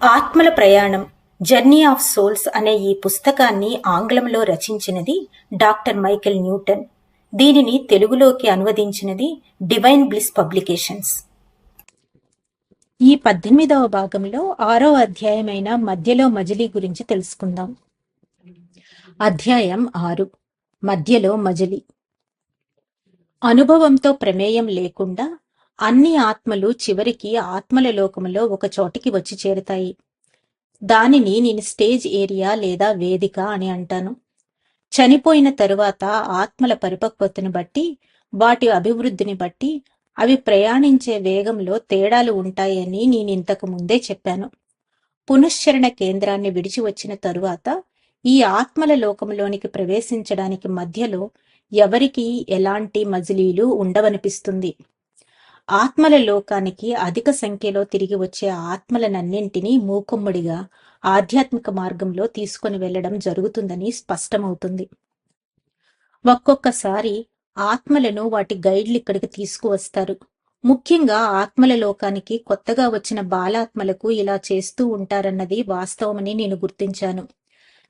ఆత్మల ప్రయాణం journey of souls అనే ఈ పుస్తకాన్ని ఆంగ్లంలో రచించినది డాక్టర్ మైకేల్ న్యూటన్. దీనిని తెలుగులోకి అనువదించినది డివైన్ బ్లిస్ పబ్లికేషన్స్. ఈ 18వ భాగంలో 6వ అధ్యాయమైన మధ్యలో మజిలీ గురించి తెలుసుకుందాం. అధ్యాయం 6, మధ్యలో మజిలీ. అనుభవంతో ప్రమేయం లేకుండా అన్ని ఆత్మలు చివరికి ఆత్మల లోకములో ఒక చోటికి వచ్చి చేరుతాయి. దానిని నేను స్టేజ్ ఏరియా లేదా వేదిక అని అంటాను. చనిపోయిన తరువాత ఆత్మల పరిపక్వతను బట్టి, వాటి అభివృద్ధిని బట్టి అవి ప్రయాణించే వేగంలో తేడాలు ఉంటాయని నేను ఇంతకు ముందే చెప్పాను. పునశ్చరణ కేంద్రాన్ని విడిచి వచ్చిన తరువాత ఈ ఆత్మల లోకంలోనికి ప్రవేశించడానికి మధ్యలో ఎవరికీ ఎలాంటి మజిలీలు ఉండవనిపిస్తుంది. ఆత్మల లోకానికి అధిక సంఖ్యలో తిరిగి వచ్చే ఆత్మలనన్నింటినీ మూకుమ్మడిగా ఆధ్యాత్మిక మార్గంలో తీసుకొని వెళ్లడం జరుగుతుందని స్పష్టమవుతుంది. ఒక్కొక్కసారి ఆత్మలను వాటి గైడ్లు ఇక్కడికి తీసుకువస్తారు. ముఖ్యంగా ఆత్మల లోకానికి కొత్తగా వచ్చిన బాలాత్మలకు ఇలా చేస్తూ ఉంటారన్నది వాస్తవమని నేను గుర్తించాను.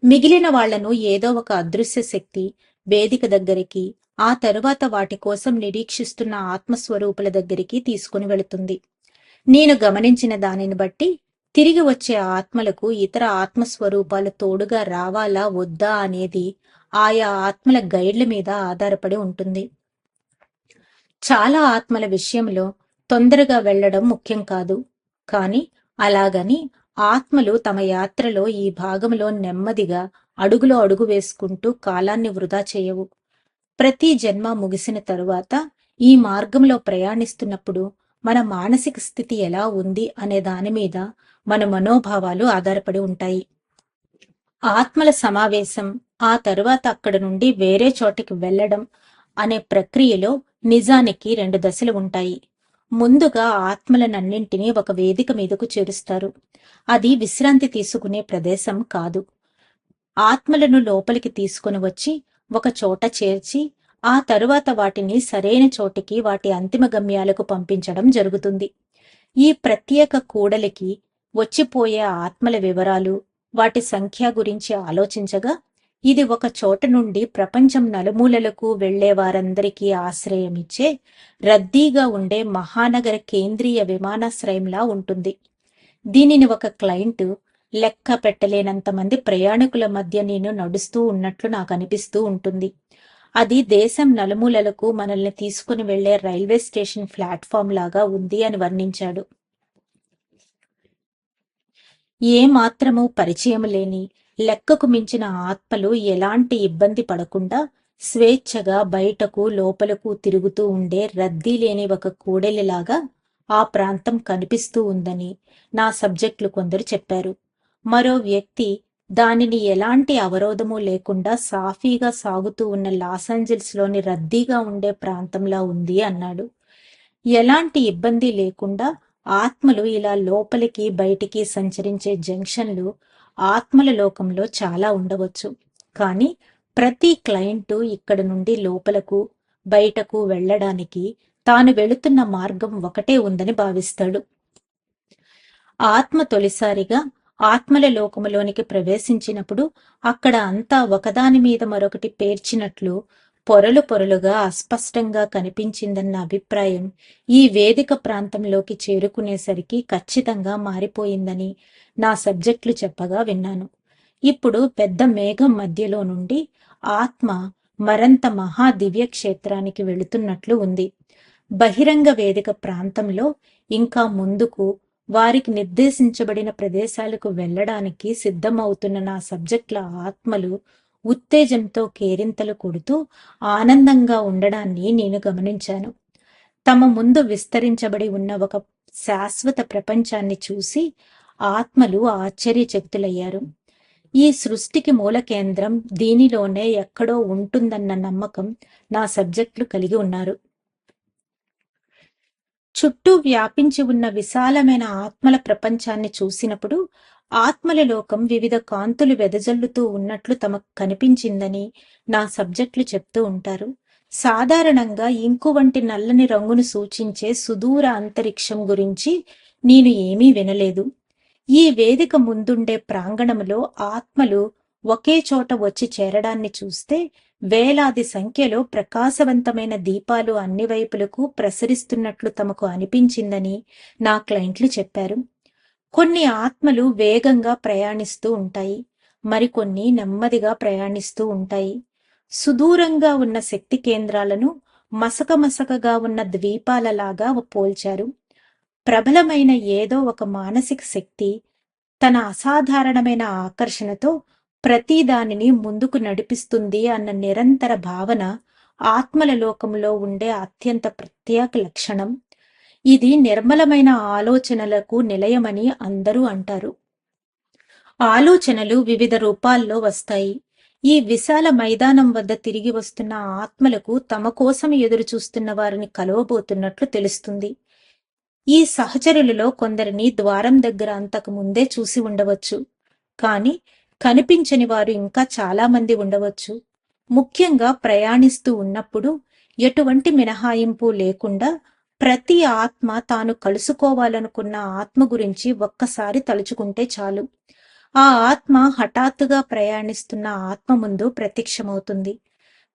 మిగిలిన వాళ్లను ఏదో ఒక అదృశ్య శక్తి వేదిక దగ్గరికి, ఆ తరువాత వాటి కోసం నిరీక్షిస్తున్న ఆత్మస్వరూపుల దగ్గరికి తీసుకుని వెళుతుంది. నేను గమనించిన దానిని బట్టి తిరిగి వచ్చే ఆత్మలకు ఇతర ఆత్మస్వరూపాలు తోడుగా రావాలా వద్దా అనేది ఆయా ఆత్మల గైడ్ల మీద ఆధారపడి ఉంటుంది. చాలా ఆత్మల విషయంలో తొందరగా వెళ్లడం ముఖ్యం కాదు, కానీ అలాగని ఆత్మలు తమ యాత్రలో ఈ భాగంలో నెమ్మదిగా అడుగులో అడుగు వేసుకుంటూ కాలాన్ని వృధా చేయవు. ప్రతి జన్మ ముగిసిన తరువాత ఈ మార్గంలో ప్రయాణిస్తున్నప్పుడు మన మానసిక స్థితి ఎలా ఉంది అనే దాని మీద మన మనోభావాలు ఆధారపడి ఉంటాయి. ఆత్మల సమావేశం, ఆ తరువాత అక్కడ నుండి వేరే చోటికి వెళ్లడం అనే ప్రక్రియలో నిజానికి 2 దశలు ఉంటాయి. ముందుగా ఆత్మలనన్నింటినీ ఒక వేదిక మీదకు చేరుస్తారు. అది విశ్రాంతి తీసుకునే ప్రదేశం కాదు. ఆత్మలను లోపలికి తీసుకుని వచ్చి ఒక చోట చేర్చి ఆ తరువాత వాటిని సరైన చోటికి, వాటి అంతిమ గమ్యాలకు పంపించడం జరుగుతుంది. ఈ ప్రత్యేక కూడలికి వచ్చిపోయే ఆత్మల వివరాలు, వాటి సంఖ్య గురించి ఆలోచించగా ఇది ఒక చోట నుండి ప్రపంచం నలుమూలలకు వెళ్లే వారందరికీ ఆశ్రయమిచ్చే రద్దీగా ఉండే మహానగర కేంద్రీయ విమానాశ్రయంలా ఉంటుంది. దీనిని ఒక క్లయింట్ లెక్క పెట్టలేనంత మంది ప్రయాణికుల మధ్య నేను నడుస్తూ ఉన్నట్లు నాకు అనిపిస్తూ ఉంటుంది. అది దేశం నలుమూలలకు మనల్ని తీసుకుని వెళ్లే రైల్వే స్టేషన్ ప్లాట్ఫామ్ లాగా ఉంది అని వర్ణించాడు. ఏ మాత్రమూ పరిచయం లేని, లెక్కకు మించిన ఆత్మలు ఎలాంటి ఇబ్బంది పడకుండా స్వేచ్ఛగా బయటకు లోపలకు తిరుగుతూ ఉండే రద్దీ లేని ఒక కూడలిలాగా ఆ ప్రాంతం కనిపిస్తూ ఉందని నా సబ్జెక్టులు కొందరు చెప్పారు. మరో వ్యక్తి దానిని ఎలాంటి అవరోధము లేకుండా సాఫీగా సాగుతూ ఉన్న లాస్ ఏంజల్స్ లోని రద్దీగా ఉండే ప్రాంతంలా ఉంది అన్నాడు. ఎలాంటి ఇబ్బంది లేకుండా ఆత్మలు ఇలా లోపలికి బయటికి సంచరించే జంక్షన్లు ఆత్మల లోకంలో చాలా ఉండవచ్చు. కానీ ప్రతి క్లయింటు ఇక్కడ నుండి లోపలకు బయటకు వెళ్లడానికి తాను వెళుతున్న మార్గం ఒకటే ఉందని భావిస్తాడు. ఆత్మ తొలిసారిగా ఆత్మల లోకములోనికి ప్రవేశించినప్పుడు అక్కడ అంతా ఒకదాని మీద మరొకటి పేర్చినట్లు పొరలు పొరలుగా అస్పష్టంగా కనిపించిందన్న అభిప్రాయం ఈ వేదిక ప్రాంతంలోకి చేరుకునేసరికి ఖచ్చితంగా మారిపోయిందని నా సబ్జెక్టులు చెప్పగా విన్నాను. ఇప్పుడు పెద్ద మేఘం మధ్యలో నుండి ఆత్మ మరంత మహా దివ్య క్షేత్రానికి వెళుతున్నట్లు ఉంది. బహిరంగ వేదిక ప్రాంతంలో ఇంకా ముందుకు వారికి నిర్దేశించబడిన ప్రదేశాలకు వెళ్లడానికి సిద్ధమవుతున్న నా సబ్జెక్టుల ఆత్మలు ఉత్తేజంతో కేరింతలు కొడుతూ ఆనందంగా ఉండడాన్ని నేను గమనించాను. తమ ముందు విస్తరించబడి ఉన్న ఒక శాశ్వత ప్రపంచాన్ని చూసి ఆత్మలు ఆశ్చర్యచకితులయ్యారు. ఈ సృష్టికి మూల కేంద్రం దీనిలోనే ఎక్కడో ఉంటుందన్న నమ్మకం నా సబ్జెక్టులు కలిగి ఉన్నారు. చుట్టూ వ్యాపించి ఉన్న విశాలమైన ఆత్మల ప్రపంచాన్ని చూసినప్పుడు ఆత్మల లోకం వివిధ కాంతులు వెదజల్లుతూ ఉన్నట్లు తమకు కనిపించిందని నా సబ్జెక్టులు చెప్తూ ఉంటారు. సాధారణంగా ఇంకు వంటి నల్లని రంగును సూచించే సుదూర అంతరిక్షం గురించి నేను ఏమీ వినలేదు. ఈ వేదిక ముందుండే ప్రాంగణంలో ఆత్మలు ఒకే చోట వచ్చి చేరడాన్ని చూస్తే వేలాది సంఖ్యలో ప్రకాశవంతమైన దీపాలు అన్ని వైపులకు ప్రసరిస్తున్నట్లు తమకు అనిపించిందని నా క్లయింట్లు చెప్పారు. కొన్ని ఆత్మలు వేగంగా ప్రయాణిస్తూ ఉంటాయి. మరికొన్ని నెమ్మదిగా ప్రయాణిస్తూ ఉంటాయి. సుదూరంగా ఉన్న శక్తి కేంద్రాలను మసకమసకగా ఉన్న ద్వీపాలలాగా పోల్చారు. ప్రబలమైన ఏదో ఒక మానసిక శక్తి తన అసాధారణమైన ఆకర్షణతో ప్రతి దానిని ముందుకు నడిపిస్తుంది అన్న నిరంతర భావన ఆత్మల లోకంలో ఉండే అత్యంత ప్రత్యేక లక్షణం. ఇది నిర్మలమైన ఆలోచనలకు నిలయమని అందరూ అంటారు. ఆలోచనలు వివిధ రూపాల్లో వస్తాయి. ఈ విశాల మైదానం వద్ద తిరిగి వస్తున్న ఆత్మలకు తమ కోసం ఎదురు చూస్తున్న వారిని కలవబోతున్నట్లు తెలుస్తుంది. ఈ సహచరులలో కొందరిని ద్వారం దగ్గర అంతకు ముందే చూసి ఉండవచ్చు. కాని కనిపించని వారు ఇంకా చాలా మంది ఉండవచ్చు. ముఖ్యంగా ప్రయాణిస్తూ ఉన్నప్పుడు ఎటువంటి మినహాయింపు లేకుండా ప్రతి ఆత్మ తాను కలుసుకోవాలనుకున్న ఆత్మ గురించి ఒక్కసారి తలుచుకుంటే చాలు. ఆ ఆత్మ హఠాత్తుగా ప్రయాణిస్తున్న ఆత్మ ముందు ప్రత్యక్షమవుతుంది.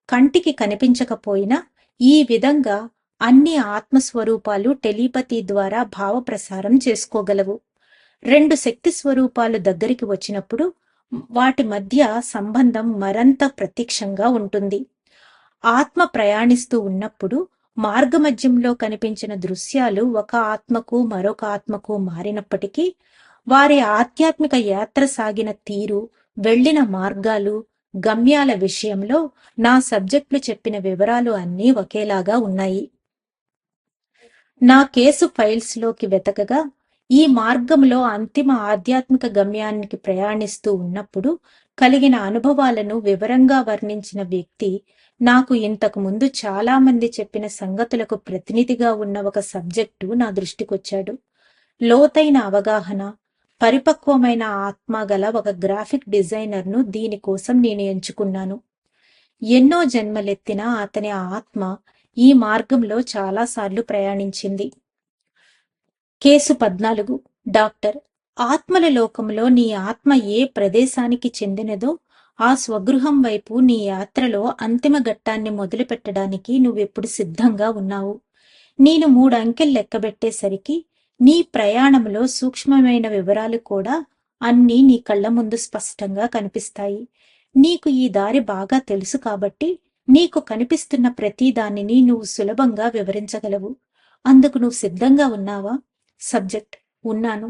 కంటికి కనిపించకపోయినా ఈ విధంగా అన్ని ఆత్మస్వరూపాలు టెలిపతి ద్వారా భావప్రసారం చేసుకోగలవు. రెండు శక్తి స్వరూపాలు దగ్గరికి వచ్చినప్పుడు వాటి మధ్య సంబంధం మరింత ప్రత్యక్షంగా ఉంటుంది. ఆత్మ ప్రయాణిస్తూ ఉన్నప్పుడు మార్గమధ్యంలో కనిపించిన దృశ్యాలు ఒక ఆత్మకు మరొక ఆత్మకు మారినప్పటికీ వారి ఆధ్యాత్మిక యాత్ర సాగిన తీరు, వెళ్లిన మార్గాలు, గమ్యాల విషయంలో నా సబ్జెక్టులు చెప్పిన వివరాలు అన్నీ ఒకేలాగా ఉన్నాయి. నా కేసు ఫైల్స్లోకి వెతకగా ఈ మార్గంలో అంతిమ ఆధ్యాత్మిక గమ్యానికి ప్రయాణిస్తూ ఉన్నప్పుడు కలిగిన అనుభవాలను వివరంగా వర్ణించిన వ్యక్తి నాకు ఇంతకు ముందు చాలా మంది చెప్పిన సంగతులకు ప్రతినిధిగా ఉన్న ఒక సబ్జెక్టు నా దృష్టికొచ్చాడు. లోతైన అవగాహన, పరిపక్వమైన ఆత్మ గల ఒక గ్రాఫిక్ డిజైనర్ను దీనికోసం నేను ఎంచుకున్నాను. ఎన్నో జన్మలెత్తిన అతని ఆత్మ ఈ మార్గంలో చాలాసార్లు ప్రయాణించింది. కేసు 14. డాక్టర్, ఆత్మల లోకంలో నీ ఆత్మ ఏ ప్రదేశానికి చెందినదో ఆ స్వగృహం వైపు నీ యాత్రలో అంతిమ ఘట్టాన్ని మొదలుపెట్టడానికి నువ్వెప్పుడు సిద్ధంగా ఉన్నావు? నేను 3 అంకెలు లెక్కబెట్టేసరికి నీ ప్రయాణంలో సూక్ష్మమైన వివరాలు కూడా అన్నీ నీ కళ్ళ ముందు స్పష్టంగా కనిపిస్తాయి. నీకు ఈ దారి బాగా తెలుసు కాబట్టి నీకు కనిపిస్తున్న ప్రతి దానిని నువ్వు సులభంగా వివరించగలవు. అందుకు నువ్వు సిద్ధంగా ఉన్నావా? సబ్జెక్ట్: ఉన్నాను.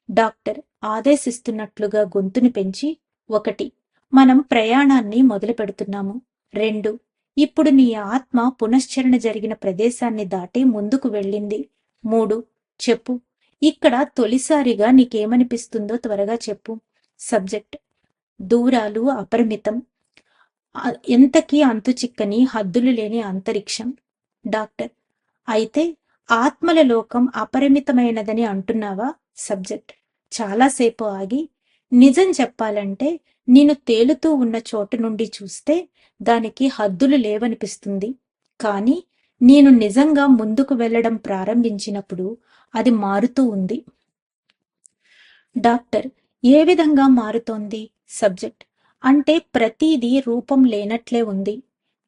డాక్టర్ ఆదేశిస్తున్నట్లుగా గొంతుని పెంచి: 1. మనం ప్రయాణాన్ని మొదలు పెడుతున్నాము. 2. ఇప్పుడు నీ ఆత్మ పునశ్చరణ జరిగిన ప్రదేశాన్ని దాటి ముందుకు వెళ్ళింది. 3. చెప్పు. ఇక్కడ తొలిసారిగా నీకేమనిపిస్తుందో త్వరగా చెప్పు. సబ్జెక్ట్: దూరాలు అపరిమితం, ఎంతకీ అంతుచిక్కని హద్దులు లేని అంతరిక్షం. డాక్టర్: అయితే ఆత్మల లోకం అపరిమితమైనదని అంటున్నావా? సబ్జెక్ట్: చాలాసేపు ఆగి, నిజం చెప్పాలంటే నేను తేలుతూ ఉన్న చోటు నుండి చూస్తే దానికి హద్దులు లేవనిపిస్తుంది. కానీ నేను నిజంగా ముందుకు వెళ్ళడం ప్రారంభించినప్పుడు అది మారుతూ ఉంది. డాక్టర్: ఏ విధంగా మారుతోంది? సబ్జెక్ట్: అంటే ప్రతిదీ రూపం లేనట్లే ఉంది.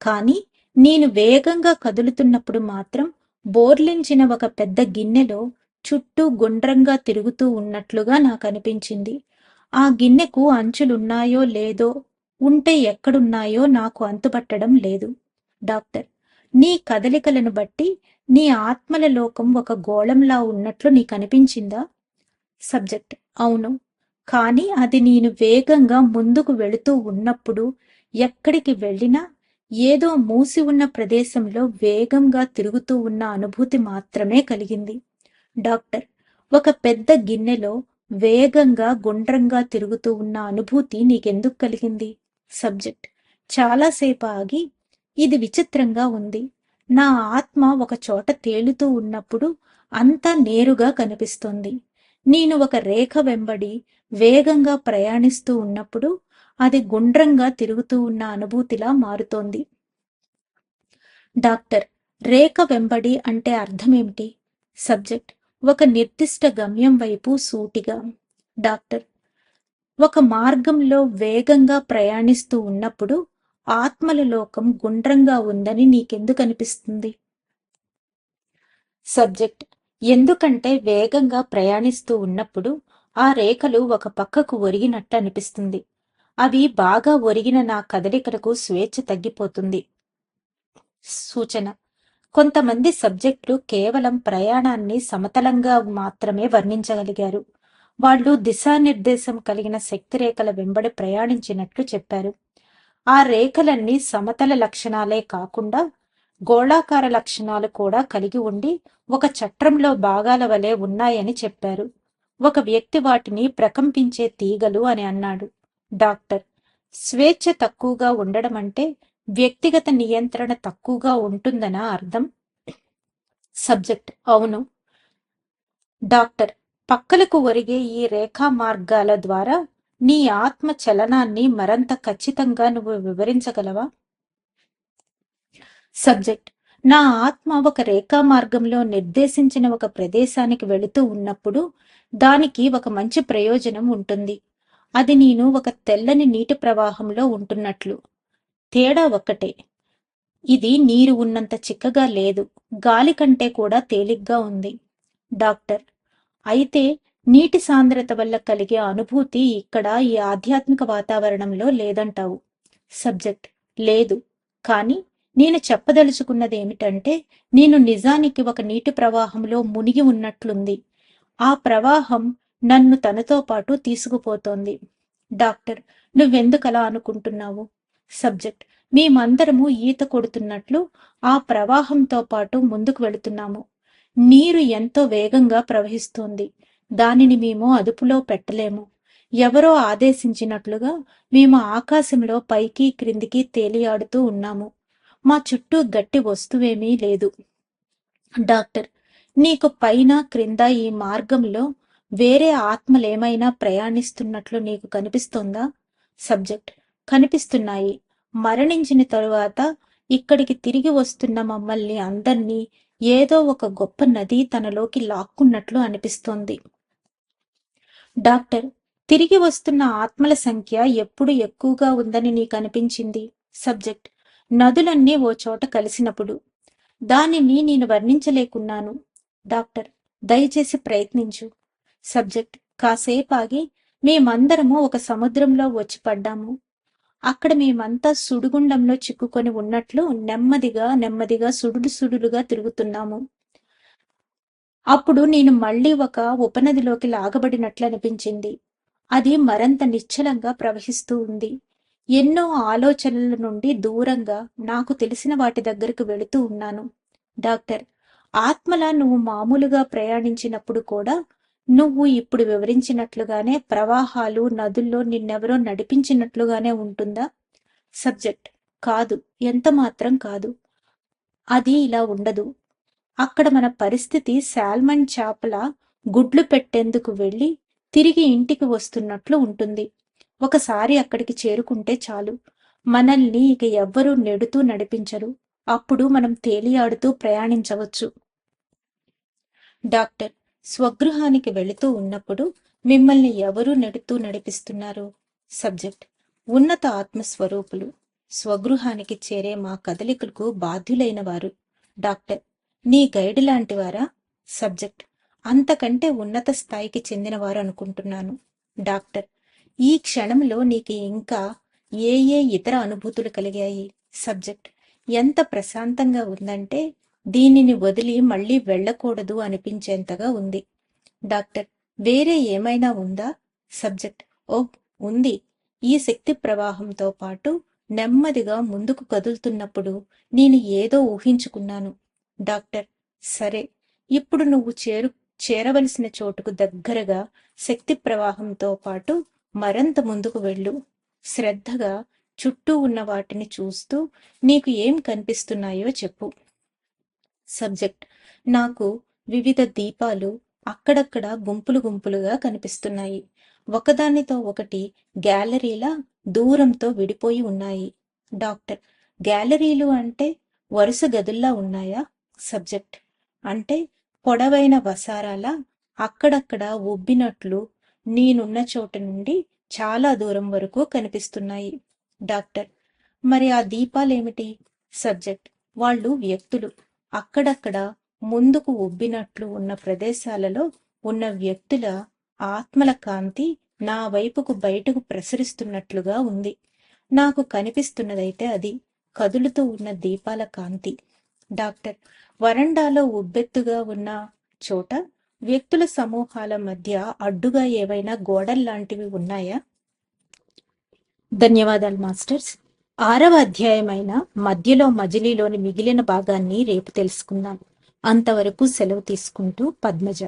కానీ నేను వేగంగా కదులుతున్నప్పుడు మాత్రం బోర్లించిన ఒక పెద్ద గిన్నెలో చుట్టూ గుండ్రంగా తిరుగుతూ ఉన్నట్లుగా నాకు అనిపించింది. ఆ గిన్నెకు అంచులున్నాయో లేదో, ఉంటే ఎక్కడున్నాయో నాకు అంతుపట్టడం లేదు. డాక్టర్: నీ కదలికలను బట్టి నీ ఆత్మల లోకం ఒక గోళంలా ఉన్నట్లు నీకు అనిపించిందా? సబ్జెక్ట్: అవును. కానీ అది నేను వేగంగా ముందుకు వెళుతూ ఉన్నప్పుడు ఎక్కడికి వెళ్ళినా ఏదో మూసి ఉన్న ప్రదేశంలో వేగంగా తిరుగుతూ ఉన్న అనుభూతి మాత్రమే కలిగింది. డాక్టర్: ఒక పెద్ద గిన్నెలో వేగంగా గుండ్రంగా తిరుగుతూ ఉన్న అనుభూతి నీకెందుకు కలిగింది? సబ్జెక్ట్: చాలాసేపు ఆగి, ఇది విచిత్రంగా ఉంది. నా ఆత్మ ఒక చోట తేలుతూ ఉన్నప్పుడు అంతా నేరుగా కనిపిస్తోంది. నేను ఒక రేఖ వెంబడి వేగంగా ప్రయాణిస్తూ ఉన్నప్పుడు అది గుండ్రంగా తిరుగుతూ ఉన్న అనుభూతిలా మారుతోంది. డాక్టర్: రేఖ వెంబడి అంటే అర్థమేమిటి? సబ్జెక్ట్: ఒక నిర్దిష్ట గమ్యం వైపు సూటిగా. డాక్టర్: ఒక మార్గంలో వేగంగా ప్రయాణిస్తూ ఉన్నప్పుడు ఆత్మల లోకం గుండ్రంగా ఉందని నీకెందుకు అనిపిస్తుంది? సబ్జెక్ట్: ఎందుకంటే వేగంగా ప్రయాణిస్తూ ఉన్నప్పుడు ఆ రేఖలు ఒక పక్కకు ఒరిగినట్టు అనిపిస్తుంది. అవి బాగా ఒరిగిన నా కదలికలకు స్వేచ్ఛ తగ్గిపోతుంది. సూచన: కొంతమంది సబ్జెక్టులు కేవలం ప్రయాణాన్ని సమతలంగా మాత్రమే వర్ణించగలిగారు. వాళ్ళు దిశానిర్దేశం కలిగిన శక్తిరేఖల వెంబడి ప్రయాణించినట్లు చెప్పారు. ఆ రేఖలన్నీ సమతల లక్షణాలే కాకుండా గోళాకార లక్షణాలు కూడా కలిగి ఉండి ఒక చట్రంలో భాగాల వలె ఉన్నాయని చెప్పారు. ఒక వ్యక్తి వాటిని ప్రకంపించే తీగలు అని అన్నాడు. డాక్టర్: స్వేచ్ఛ తక్కువగా ఉండడం అంటే వ్యక్తిగత నియంత్రణ తక్కువగా ఉంటుందనా అర్థం? సబ్జెక్ట్: అవును. డాక్టర్: పక్కలకు ఒరిగే ఈ రేఖా మార్గాల ద్వారా నీ ఆత్మ చలనాన్ని మరంత ఖచ్చితంగా నువ్వు వివరించగలవా? సబ్జెక్ట్: నా ఆత్మ ఒక రేఖా మార్గంలో నిర్దేశించిన ఒక ప్రదేశానికి వెళుతూ ఉన్నప్పుడు దానికి ఒక మంచి ప్రయోజనం ఉంటుంది. అది నేను ఒక తెల్లని నీటి ప్రవాహంలో ఉంటున్నట్లు. తేడా ఒక్కటే, ఇది నీరు ఉన్నంత చిక్కగా లేదు, గాలి కంటే కూడా తేలిగ్గా ఉంది. డాక్టర్: అయితే నీటి సాంద్రత వల్ల కలిగే అనుభూతి ఇక్కడ ఈ ఆధ్యాత్మిక వాతావరణంలో లేదంటావు. సబ్జెక్ట్: లేదు. కానీ నేను చెప్పదలుచుకున్నది ఏమిటంటే నేను నిజానికి ఒక నీటి ప్రవాహంలో మునిగి ఉన్నట్లుంది. ఆ ప్రవాహం నన్ను తనతో పాటు తీసుకుపోతోంది. డాక్టర్: నువ్వెందుకలా అనుకుంటున్నావు? సబ్జెక్ట్: మేమందరము ఈత కొడుతున్నట్లు ఆ ప్రవాహంతో పాటు ముందుకు వెళుతున్నాము. నీరు ఎంతో వేగంగా ప్రవహిస్తోంది. దానిని మేము అదుపులో పెట్టలేము. ఎవరో ఆదేశించినట్లుగా మేము ఆకాశంలో పైకి క్రిందికి తేలియాడుతూ ఉన్నాము. మా చుట్టూ గట్టి వస్తువేమీ లేదు. డాక్టర్: నీకు పైన క్రింద ఈ మార్గంలో వేరే ఆత్మలేమైనా ప్రయాణిస్తున్నట్లు నీకు కనిపిస్తోందా? సబ్జెక్ట్: కనిపిస్తున్నాయి. మరణించిన తరువాత ఇక్కడికి తిరిగి వస్తున్న మమ్మల్ని అందర్నీ ఏదో ఒక గొప్ప నది తనలోకి లాక్కున్నట్లు అనిపిస్తోంది. డాక్టర్: తిరిగి వస్తున్న ఆత్మల సంఖ్య ఎప్పుడు ఎక్కువగా ఉందని నీకు అనిపించింది? సబ్జెక్ట్: నదులన్నీ ఓ చోట కలిసినప్పుడు. దానిని నేను వర్ణించలేకున్నాను. డాక్టర్: దయచేసి ప్రయత్నించు. సబ్జెక్ట్: కాసేపాగి మేమందరము ఒక సముద్రంలో వచ్చి పడ్డాము. అక్కడ మేమంతా సుడిగుండంలో చిక్కుకొని ఉన్నట్లు నెమ్మదిగా నెమ్మదిగా సుడులు సుడులుగా తిరుగుతున్నాము. అప్పుడు నేను మళ్ళీ ఒక ఉపనదిలోకి లాగబడినట్లు అనిపించింది. అది మరంత నిశ్చలంగా ప్రవహిస్తూ ఉంది. ఎన్నో ఆలోచనల నుండి దూరంగా నాకు తెలిసిన వాటి దగ్గరకు వెళుతూ ఉన్నాను. డాక్టర్: ఆత్మలా నువ్వు మామూలుగా ప్రయాణించినప్పుడు కూడా నువ్వు ఇప్పుడు వివరించినట్లుగానే ప్రవాహాలు నదుల్లో నిన్నెవరో నడిపించినట్లుగానే ఉంటుందా? సబ్జెక్ట్: కాదు, ఎంత మాత్రం కాదు. అది ఇలా ఉండదు. అక్కడ మన పరిస్థితి సాల్మన్ చేపల గుడ్లు పెట్టేందుకు వెళ్ళి తిరిగి ఇంటికి వస్తున్నట్లు ఉంటుంది. ఒకసారి అక్కడికి చేరుకుంటే చాలు, మనల్ని ఇక ఎవ్వరూ నెడుతూ నడిపించరు. అప్పుడు మనం తేలియాడుతూ ప్రయాణించవచ్చు. డాక్టర్: స్వగృహానికి వెళుతూ ఉన్నప్పుడు మిమ్మల్ని ఎవరు నెడుతూ నడిపిస్తున్నారు? సబ్జెక్ట్: ఉన్నత ఆత్మస్వరూపులు. స్వగృహానికి చేరే మా కదలికలకు బాధ్యులైన వారు. డాక్టర్: నీ గైడ్ లాంటివారా? సబ్జెక్ట్: అంతకంటే ఉన్నత స్థాయికి చెందినవారు అనుకుంటున్నాను. డాక్టర్: ఈ క్షణంలో నీకు ఇంకా ఏ ఏ ఇతర అనుభూతులు కలిగాయి? సబ్జెక్ట్: ఎంత ప్రశాంతంగా ఉందంటే దీనిని వదిలి మళ్ళీ వెళ్ళకూడదు అనిపించేంతగా ఉంది. డాక్టర్: వేరే ఏమైనా ఉందా? సబ్జెక్ట్: ఓ, ఉంది. ఈ శక్తి ప్రవాహంతో పాటు నెమ్మదిగా ముందుకు కదులుతున్నప్పుడు నేను ఏదో ఊహించుకున్నాను. డాక్టర్: సరే, ఇప్పుడు నువ్వు చేరవలసిన చోటుకు దగ్గరగా శక్తి ప్రవాహంతో పాటు మరింత ముందుకు వెళ్ళు. శ్రద్ధగా చుట్టూ ఉన్న వాటిని చూస్తూ నీకు ఏం కనిపిస్తున్నాయో చెప్పు. సబ్జెక్ట్: నాకు వివిధ దీపాలు అక్కడక్కడ గుంపులు గుంపులుగా కనిపిస్తున్నాయి. ఒకదానితో ఒకటి గ్యాలరీలా దూరంతో విడిపోయి ఉన్నాయి. డాక్టర్: గ్యాలరీలు అంటే వరుస గదుల్లా ఉన్నాయా? సబ్జెక్ట్: అంటే పొడవైన వసారాలా అక్కడక్కడ ఉబ్బినట్లు నేనున్న చోట నుండి చాలా దూరం వరకు కనిపిస్తున్నాయి. డాక్టర్: మరి ఆ దీపాలేమిటి? సబ్జెక్ట్: వాళ్ళు వ్యక్తులు. అక్కడక్కడ ముందుకు ఉబ్బినట్లు ఉన్న ప్రదేశాలలో ఉన్న వ్యక్తుల ఆత్మల కాంతి నా వైపుకు బయటకు ప్రసరిస్తున్నట్లుగా ఉంది. నాకు కనిపిస్తున్నదైతే అది కదులుతూ ఉన్న దీపాల కాంతి. డాక్టర్: వరండాలో ఉబ్బెత్తుగా ఉన్న చోట వ్యక్తుల సమూహాల మధ్య అడ్డుగా ఏవైనా గోడల్లాంటివి ఉన్నాయా? ధన్యవాదాలు మాస్టర్స్. 6వ అధ్యాయమైన మధ్యలో మజిలీలోని మిగిలిన భాగాన్ని రేపు తెలుసుకుందాం. అంతవరకు సెలవు తీసుకుంటూ పద్మజ.